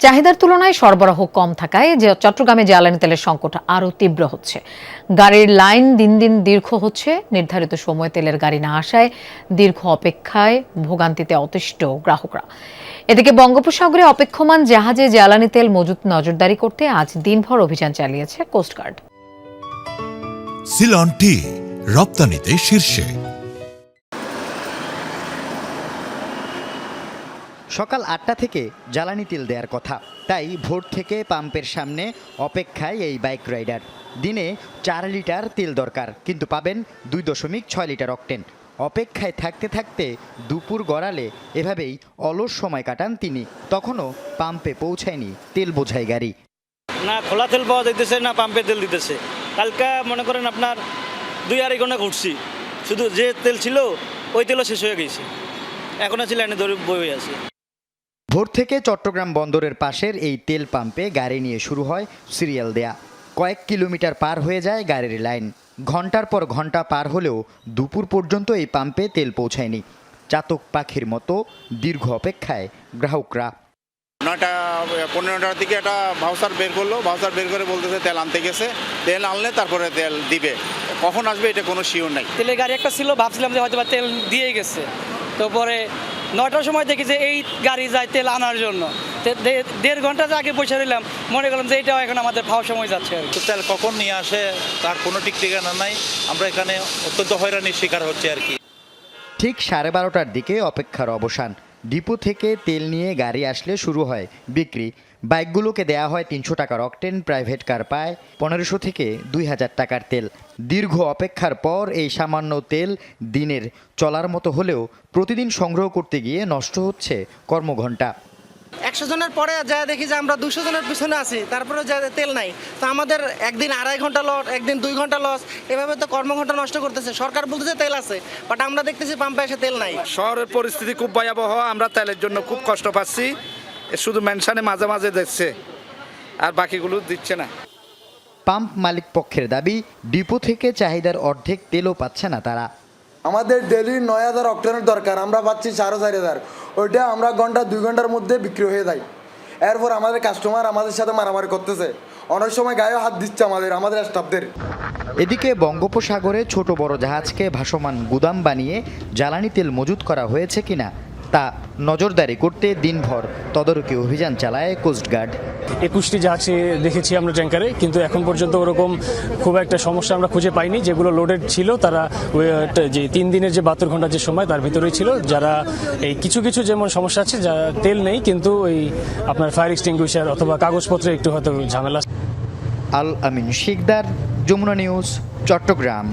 চাহিদার তুলনায় সরবরাহ কম থাকায় চট্টগ্রামে জ্বালানি তেলের সংকট আরও তীব্র হচ্ছে। গাড়ির লাইন দিন দিন দীর্ঘ হচ্ছে। নির্ধারিত সময়ে তেলের গাড়ি না আসায় দীর্ঘ অপেক্ষায় ভোগান্তিতে অতিষ্ঠ গ্রাহকরা। এদিকে বঙ্গোপসাগরে অপেক্ষমান জাহাজে জ্বালানি তেল মজুত নজরদারি করতে আজ দিনভর অভিযান চালিয়েছে কোস্টগার্ড। সিলন টি রপ্তানিতে শীর্ষে। সকাল ৮টা থেকে জ্বালানি তেল দেওয়ার কথা, তাই ভোর থেকে পাম্পের সামনে অপেক্ষায় এই বাইক রাইডার। দিনে ৪ লিটার তেল দরকার, কিন্তু পাবেন 2.6 লিটার অকটেন। অপেক্ষায় থাকতে থাকতে দুপুর গড়ালে এভাবেই অলস সময় কাটান তিনি। তখনও পাম্পে পৌঁছায়নি তেল বোঝাই গাড়ি। না খোলা তেল পাওয়া যাইতেছে, না পাম্পে তেল দিতেছে। কালকে মনে করেন আপনার 2-2.5 ঘন্টা ঘুরছি, শুধু যে তেল ছিল ওই তেলও শেষ হয়ে গেছে। এখন আছে লাইনে ধরে বই আছে। ভোর থেকে চট্টগ্রাম বন্দরের পাশের এই তেল পাম্পে গাড়ি নিয়ে শুরু হয় সিরিয়াল দেয়া। কয়েক কিলোমিটার পার হয়ে যায় গাড়ির লাইন। ঘন্টার পর ঘন্টা পার হলেও দুপুর পর্যন্ত এই পাম্পে তেল পৌঁছায়নি। চাতক পাখির মতো দীর্ঘ অপেক্ষায় গ্রাহকরা। 9:15টার দিকে একটা ভাউচার বের করলো, ভাউচার বের করে বলতেছে তেল আনতে গেছে, তেল আনলে তারপরে তেল দিবে। কখন আসবে এটা কোনো শিওর নাই। তেলের গাড়ি একটা ছিল, ভাবছিলাম যে হয়তো বা তেল দিয়ে গেছে। তো পরে 9টার সময় দেখি যে এই গাড়ি যায় তেল আনার জন্য। 1.5 ঘন্টা আগে বসে রইলাম, মনে করলাম যে এটাও এখন আমাদের পাওয়ার সময় যাচ্ছে আর কি। তেল কখন নিয়ে আসে তার কোনো ঠিক ঠিকানা নাই। আমরা এখানে অত্যন্ত হয়রানির শিকার হচ্ছে আর কি। ঠিক 12:30টার দিকে অপেক্ষার অবসান। ডিপো থেকে তেল নিয়ে গাড়ি আসলে শুরু হয় বিক্রি। বাইকগুলোকে দেয়া হয় 300 টাকার অকটেন, প্রাইভেট কার পায় 1500 থেকে 2000 টাকার তেল। দীর্ঘ অপেক্ষার পর এই সামান্য তেল দিনের চলার মতো হলেও প্রতিদিন সংগ্রহ করতে গিয়ে নষ্ট হচ্ছে কর্মঘণ্টা। 100 জনের পরে যা দেখি যে আমরা 200 জনের পিছনে আছি, তারপরে যা তেল নাই। তো আমাদের একদিন 2.5 ঘন্টা লস, একদিন 2 ঘন্টা লস, এভাবে তো কর্মঘণ্টা নষ্ট করতেছে। সরকার বলতেছে তেল আছে, বাট আমরা দেখতেছি পাম্পে এসে তেল নাই। শহরের পরিস্থিতি খুব ভয়াবহ, আমরা তেলের জন্য খুব কষ্ট পাচ্ছি। শুধু মেনশনে মাঝে মাঝে দিচ্ছে, আর বাকিগুলো দিচ্ছে না। পাম্প মালিক পক্ষের দাবি, ডিপো থেকে চাহিদার অর্ধেক তেলও পাচ্ছে না তারা। আমাদের ডেলি 9000 অক্টেনের দরকার, আমরা পাচ্ছি 4,500। ওইটা আমরা 2 ঘন্টার মধ্যে বিক্রি হয়ে যায়। এরপর আমাদের কাস্টমার আমাদের সাথে মারামারি করতেছে, অনেক সময় গায়ে হাত দিচ্ছে আমাদের স্টাফদের। এদিকে বঙ্গোপসাগরে ছোট বড় জাহাজকে ভাসমান গুদাম বানিয়ে জ্বালানি তেল মজুত করা হয়েছে কিনা তা নজরদারি করতে দিনভর তদারকি অভিযান চালায় কোস্টগার্ড। 21টি জাহাজ দেখেছি আমরা ট্যাঙ্কারে, কিন্তু এখন পর্যন্ত ওরকম খুব একটা সমস্যা আমরা খুঁজে পাইনি। যেগুলো লোডেড ছিল তারা যে 3 দিনের যে 72 ঘন্টার যে সময় তার ভিতরেই ছিল। যারা এই কিছু কিছু যেমন সমস্যা আছে, যা তেল নেই কিন্তু ওই আপনার ফায়ার এক্সটিংগুইশার অথবা কাগজপত্রে একটু হয়তো ঝামেলা। আল আমিন শিকদার, যমুনা নিউজ, চট্টগ্রাম।